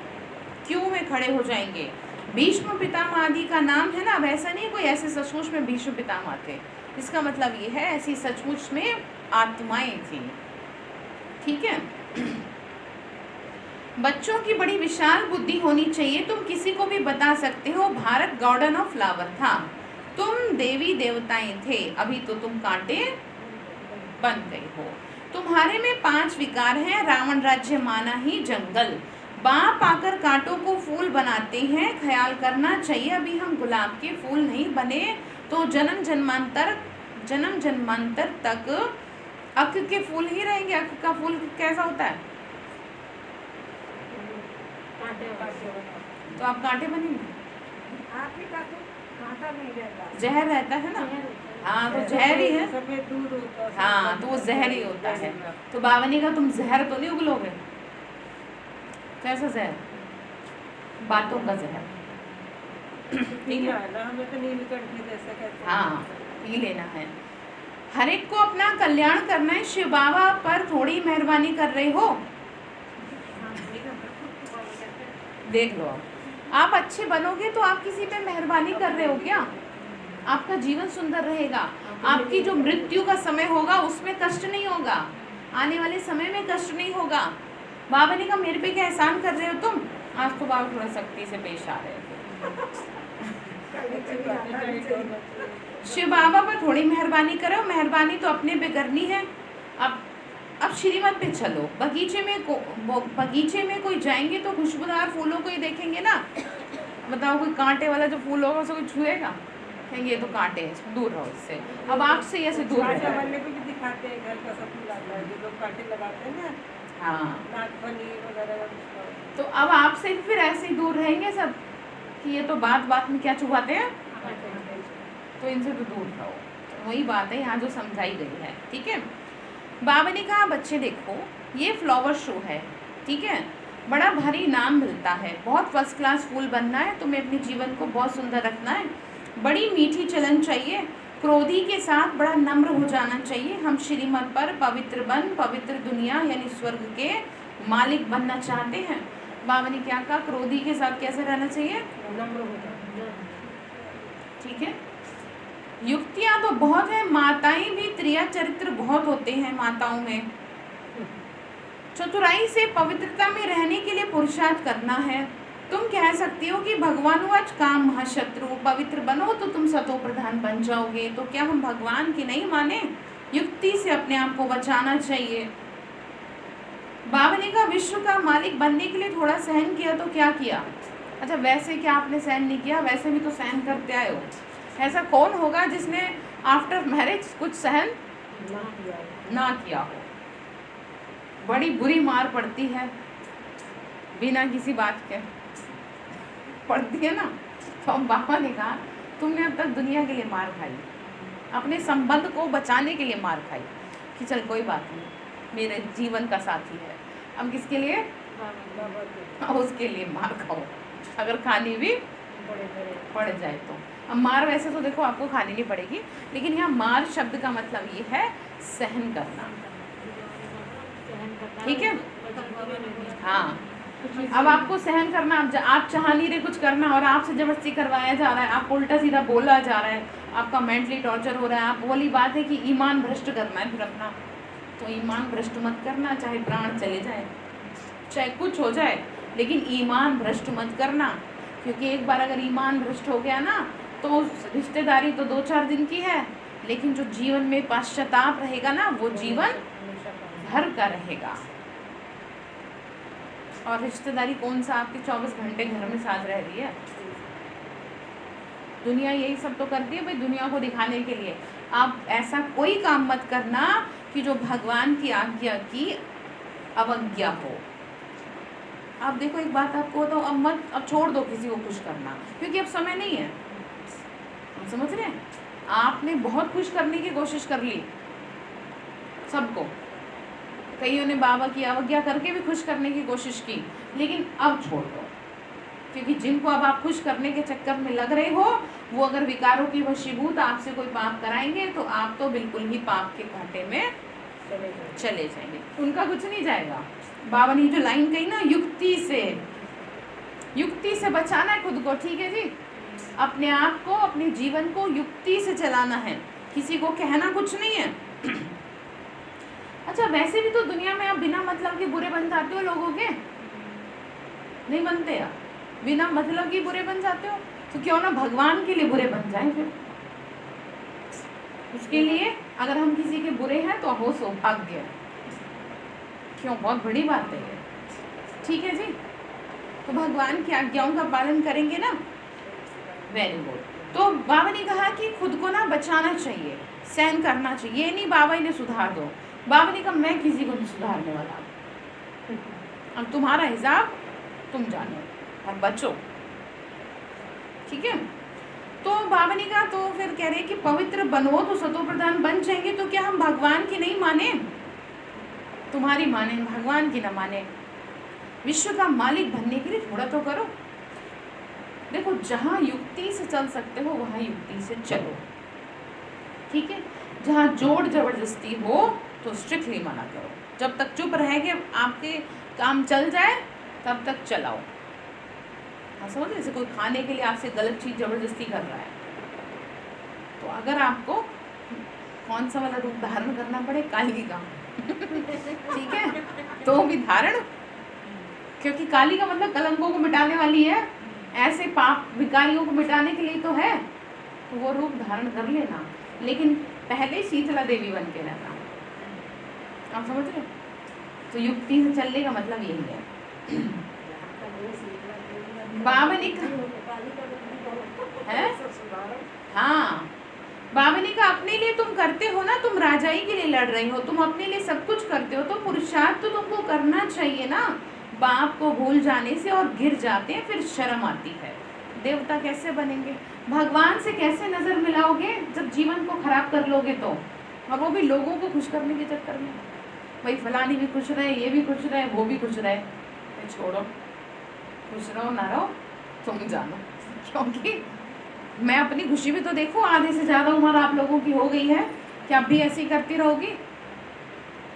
क्यों में खड़े हो जाएंगे। भीष्म पितामह आदि का नाम है ना, अब ऐसा नहीं कोई ऐसे सचमुच में भीष्म पितामह थे, इसका मतलब ये है ऐसी सचमुच में आत्माएं थी, ठीक है। बच्चों की बड़ी विशाल बुद्धि होनी चाहिए, तुम किसी को भी बता सकते हो भारत गार्डन ऑफ फ्लावर था, तुम देवी देवताएं थे, अभी तो तुम कांटे बन गए हो। तुम्हारे में 5 विकार हैं, रावण राज्य माना ही जंगल, बाप आकर कांटों को फूल बनाते हैं, ख्याल करना चाहिए अभी हम गुलाब के फूल नहीं बने तो जन्म जन्मांतर तक अख के फूल ही रहेंगे। अख का फूल कैसा होता है, तो आप कांटे बनेंगे, जहर रहता है ना, हाँ तो जहर ही है, हाँ तो वो जहर ही होता है। तो बावनी का तुम जहर तो नहीं उगलोगे, कैसा जहर, बातों का जहर, ठीक है, हाँ पी लेना है। हर एक को अपना कल्याण करना है, शिव बाबा पर थोड़ी मेहरबानी कर रहे हो, देख लो आप अच्छे बनोगे तो आप किसी पे मेहरबानी कर रहे हो क्या, आपका जीवन सुंदर रहेगा, आपकी जो मृत्यु का समय होगा उसमें कष्ट नहीं होगा, आने वाले समय में कष्ट नहीं होगा। बाबा ने कहा मेरे पे क्या एहसान कर रहे हो तुम, आज तो बाबा थोड़ा सख्ती से पेश आ रहे थे। शिव बाबा पर थोड़ी मेहरबानी करो, मेहरबानी तो अपने पे करनी है। अब श्रीमत पे चलो, बगीचे में कोई जाएंगे तो खुशबूदार फूलों को ही देखेंगे ना, बताओ कोई कांटे वाला जो फूल होगा उसे कोई छुएगा, कहेंगे ये तो कांटे हैं, दूर रहो इससे। अब आपसे ऐसे दूर रहो, दिखाते हैं घर का सब फूल आता है, जो लोग कांटे लगाते हैं ना, हाँ नागफनी वगैरह, तो अब आपसे फिर ऐसे ही दूर रहेंगे सब कि ये तो बात में क्या छुपाते हैं, तो इनसे तो दूर रहो। वही बात है यहाँ जो समझाई गई है, ठीक है। बाबा ने कहा बच्चे देखो ये फ्लावर शो है, ठीक है, बड़ा भारी नाम मिलता है, बहुत फर्स्ट क्लास फूल बनना है, तुम्हें अपने जीवन को बहुत सुंदर रखना है, बड़ी मीठी चलन चाहिए, क्रोधी के साथ बड़ा नम्र हो जाना चाहिए। हम श्रीमत पर पवित्र दुनिया यानी स्वर्ग के मालिक बनना चाहते हैं। बाबा ने क्या कहा, क्रोधी के साथ कैसे रहना चाहिए, नम्र हो जाए, ठीक है। युक्तियाँ तो बहुत है, माताएं भी त्रिया चरित्र बहुत होते हैं माताओं में। चतुराई से पवित्रता में रहने के लिए पुरुषार्थ करना है। तुम कह सकती हो कि भगवानुवाच काम महाशत्रु, पवित्र बनो तो तुम सतो प्रधान बन जाओगे, तो क्या हम भगवान की नहीं माने, युक्ति से अपने आप को बचाना चाहिए। बाबा ने कहा विश्व का मालिक बनने के लिए थोड़ा सहन किया तो क्या किया, अच्छा वैसे क्या आपने सहन नहीं किया, वैसे भी तो सहन करते आए हो। ऐसा कौन होगा जिसने आफ्टर मैरिज कुछ सहन ना किया हो, बड़ी बुरी मार पड़ती है बिना किसी बात के, पड़ती है ना। तो बाबा ने कहा तुमने अब तक दुनिया के लिए मार खाई, अपने संबंध को बचाने के लिए मार खाई कि चल कोई बात नहीं, मेरे जीवन का साथी है, अब किसके लिए, उसके लिए मार खाओ, अगर खानी भी पड़ जाए तो। अब मार वैसे तो देखो आपको खानी नहीं पड़ेगी, लेकिन यहाँ मार शब्द का मतलब ये है सहन करना, ठीक है। हाँ अब आपको सहन करना, आप चाह नहीं रहे कुछ करना और आपसे जबरदस्ती करवाया जा रहा है, आपको उल्टा सीधा बोला जा रहा है, आपका मेंटली टॉर्चर हो रहा है, आप बोली बात है कि ईमान भ्रष्ट करना है फिर अपना, तो ईमान भ्रष्ट मत करना, चाहे प्राण चले जाए चाहे कुछ हो जाए, लेकिन ईमान भ्रष्ट मत करना, क्योंकि एक बार अगर ईमान भ्रष्ट हो गया ना तो रिश्तेदारी तो 2-4 दिन की है, लेकिन जो जीवन में पश्चाताप रहेगा ना वो जीवन भर का रहेगा। और रिश्तेदारी कौन सा आपके 24 घंटे घर में साथ रह रही है, दुनिया यही सब तो करती है भाई, दुनिया को दिखाने के लिए। आप ऐसा कोई काम मत करना कि जो भगवान की आज्ञा की अवज्ञा हो। आप देखो एक बात आपको बताऊं, अब छोड़ दो किसी को खुश करना, क्योंकि अब समय नहीं है। आप समझ रहे हैं? आपने बहुत खुश करने की कोशिश कर ली सबको, कईयों ने बाबा की अवज्ञा करके भी खुश करने की कोशिश की, लेकिन अब छोड़ दो, क्योंकि जिनको अब आप खुश करने के चक्कर में लग रहे हो वो अगर विकारों की वशीभूत आपसे कोई पाप कराएंगे तो आप तो बिल्कुल ही पाप के घाटे में चले जाएंगे, उनका कुछ नहीं जाएगा। बाबा ने जो लाइन कही ना, युक्ति से बचाना है खुद को, ठीक है जी। अपने आप को, अपने जीवन को युक्ति से चलाना है, किसी को कहना कुछ नहीं है। अच्छा, वैसे भी तो दुनिया में आप बिना मतलब के बुरे बन जाते हो लोगों के, नहीं बनते आप? बिना मतलब के बुरे बन जाते हो, तो क्यों ना भगवान के लिए बुरे बन जाएं फिर। उसके लिए अगर हम किसी के बुरे हैं तो हो सौभाग्य, क्यों, बहुत बड़ी बात है ये, ठीक है जी। तो भगवान की आज्ञाओं का पालन करेंगे ना, वेरी गुड। तो बाबा ने कहा कि खुद को ना बचाना चाहिए, सहन करना चाहिए, ये नहीं बाबा इन्हें सुधार दो। बाबा ने कहा मैं किसी को नहीं सुधारने वाला, अब तुम्हारा हिसाब तुम जानो और बचो, ठीक है। तो बाबा ने कहा, तो फिर कह रहे कि पवित्र बनो तो सतो प्रधान बन जाएंगे, तो क्या हम भगवान की नहीं माने? तुम्हारी माने, भगवान की ना माने। विश्व का मालिक बनने के लिए थोड़ा तो करो। देखो, जहाँ युक्ति से चल सकते हो वहाँ युक्ति से चलो, ठीक है। जहाँ जोर जबरदस्ती हो तो स्ट्रिक्टली मना करो। जब तक चुप रह के आपके काम चल जाए तब तक चलाओ। हाँ, समझ, जैसे कोई खाने के लिए आपसे गलत चीज़ जबरदस्ती कर रहा है, तो अगर आपको कौन सा वाला रूप धारण करना पड़े, काली का ठीक है, तो भी धारण, क्योंकि काली का मतलब कलंकों को मिटाने वाली है, ऐसे पाप विकारियों को मिटाने के लिए तो है, तो वो रूप धारण कर लेना, लेकिन पहले शीतला देवी बन के रहना। आप समझ रहे? तो युक्ति से चलने का मतलब यही है। बाबा ने है, हाँ, बाबा ने कहा अपने लिए तुम करते हो ना, तुम राजाई के लिए लड़ रहे हो, तुम अपने लिए सब कुछ करते हो, तो पुरुषार्थ तो तुमको करना चाहिए ना। बाप को भूल जाने से और गिर जाते हैं, फिर शर्म आती है। देवता कैसे बनेंगे, भगवान से कैसे नजर मिलाओगे जब जीवन को खराब कर लोगे तो, और वो भी लोगों को खुश करने के चक्कर में। भाई फलानी भी खुश रहे, ये भी खुश रहे, वो भी खुश रहे, छोड़ो, खुश रहो ना रहो तुम जानो, क्योंकि मैं अपनी खुशी भी तो देखूं, आधे से ज़्यादा उम्र आप लोगों की हो गई है, क्या अब भी ऐसी करती रहोगी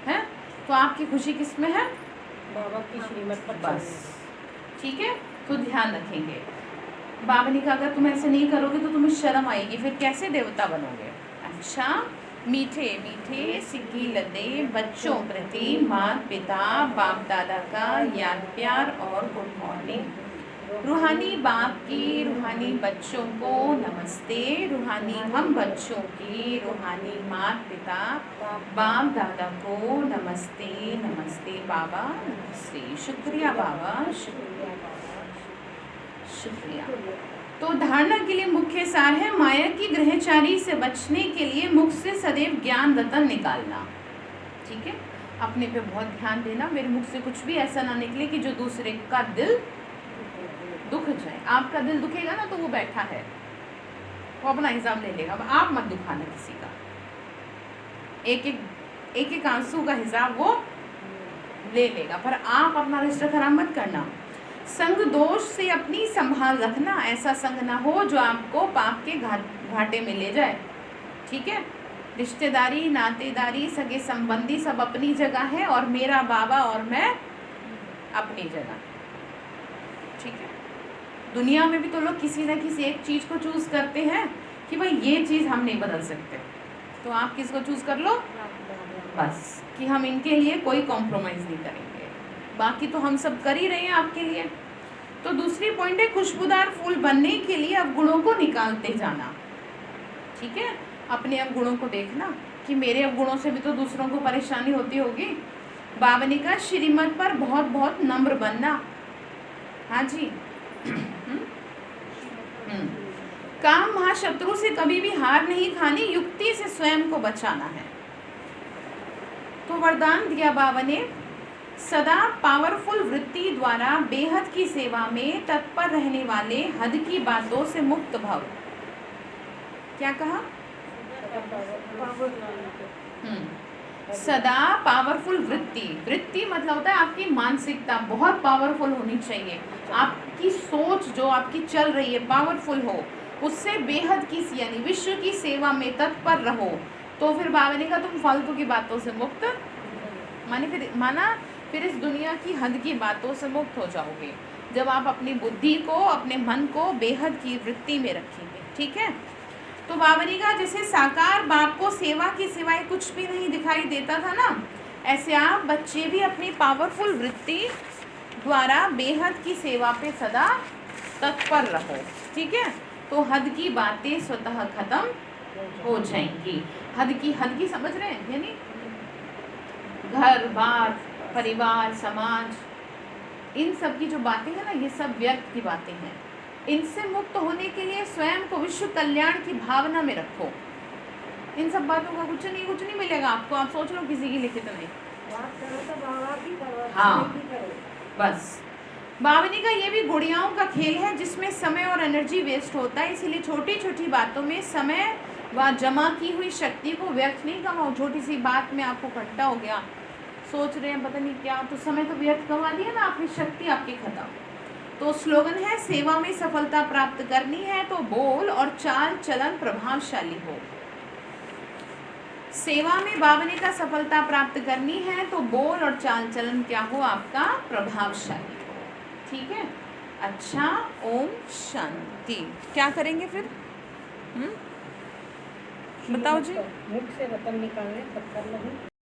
हैं? तो आपकी खुशी किस में है? बाबा की श्रीमत पर बस, ठीक है। तो ध्यान रखेंगे। बाबा ने कहा अगर तुम ऐसे नहीं करोगे तो तुम्हें शर्म आएगी, फिर कैसे देवता बनोगे। अच्छा, मीठे मीठे सिक्की लदे बच्चों प्रति माता पिता बाप दादा का याद प्यार और गुड मॉर्निंग। रूहानी बाप की रूहानी बच्चों को नमस्ते, रूहानी हम बच्चों की रूहानी माता पिता बाप दादा को नमस्ते। नमस्ते बाबा, नमस्ते, शुक्रिया बाबा, शुक्रिया, शुक्रिया। तो धारणा के लिए मुख्य सार है माया की ग्रहचारी से बचने के लिए मुख से सदैव ज्ञान रतन निकालना, ठीक है। अपने पे बहुत ध्यान देना, मेरे मुख से कुछ भी ऐसा ना निकले कि जो दूसरे का दिल दुख जाए। आपका दिल दुखेगा ना तो वो बैठा है, वो अपना हिसाब ले लेगा, आप मत दुखाना किसी का। एक एक आंसू का हिसाब वो ले लेगा, पर आप अपना रिश्ता खराब मत करना। संग दोष से अपनी संभाल रखना, ऐसा संग ना हो जो आपको पाप के घाटे में ले जाए, ठीक है। रिश्तेदारी नातेदारी सगे संबंधी सब अपनी जगह है, और मेरा बाबा और मैं अपनी जगह, ठीक है। दुनिया में भी तो लोग किसी न किसी एक चीज़ को चूज़ करते हैं कि भाई ये चीज़ हम नहीं बदल सकते, तो आप किसको चूज़ कर लो बस, कि हम इनके लिए कोई कॉम्प्रोमाइज़ नहीं करेंगे, बाकी तो हम सब कर ही रहे हैं आपके लिए। तो दूसरी पॉइंट है खुशबूदार फूल बनने के लिए अवगुणों को निकालते जाना, ठीक है। अपने अवगुणों को देखना कि मेरे अवगुणों से भी तो दूसरों को परेशानी होती होगी। बाबा ने कहा श्रीमत पर बहुत बहुत नम्र बनना, हाँ जी। काम महाशत्रु से कभी भी हार नहीं खानी, युक्ति से स्वयं को बचाना है। तो वरदान दिया बाबा ने सदा पावरफुल वृत्ति द्वारा बेहद की सेवा में तत्पर रहने वाले हद की बातों से मुक्त भव। क्या कहा? सदा पावरफुल वृत्ति, वृत्ति मतलब होता है आपकी मानसिकता बहुत पावरफुल होनी चाहिए, आपकी सोच जो आपकी चल रही है पावरफुल हो, उससे बेहद की यानी विश्व की सेवा में तत्पर रहो। तो फिर बाबा ने कहा तुम फालतू की बातों से मुक्त फिर इस दुनिया की हद की बातों से मुक्त हो जाओगे जब आप अपनी बुद्धि को, अपने मन को बेहद की वृत्ति में रखेंगे। ठीक है, तो बाबा ने कहा जैसे साकार बाप को सेवा की सिवाय कुछ भी नहीं दिखाई देता था ना, ऐसे आप बच्चे भी अपनी पावरफुल वृत्ति द्वारा बेहद की सेवा पे सदा तत्पर रहो। ठीक है, तो हद की बातें स्वतः खत्म हो जाएंगी। हद की समझ रहे हैं, यानी घर बार परिवार समाज, इन सब की जो बातें हैं ना, ये सब व्यर्थ की बातें हैं। इनसे मुक्त होने के लिए स्वयं को विश्व कल्याण की भावना में रखो। इन सब बातों का कुछ नहीं मिलेगा आपको, आप सोच लो किसी की लिखित नहीं। बात करो तो बाबा की करो, हाँ। नहीं करो। बस बावनी का ये भी गुड़ियाओं का खेल है जिसमें समय और एनर्जी वेस्ट होता है, इसीलिए छोटी छोटी बातों में समय व जमा की हुई शक्ति को व्यर्थ नहीं गवाओ। छोटी सी बात में आपको खट्टा हो गया, सोच रहे हैं पता नहीं क्या, तो समय तो व्यर्थ गवा दिया ना, आपकी शक्ति आपकी खत्म। तो स्लोगन है सेवा में सफलता प्राप्त करनी है तो बोल और चाल चलन प्रभावशाली हो। सेवा में बावनी का सफलता प्राप्त करनी है तो बोल और चाल चलन क्या हो आपका? प्रभावशाली हो। ठीक है, अच्छा, ओम शांति। क्या करेंगे फिर? बताओ जी। मुख से रतन निकालने पत्थर नहीं।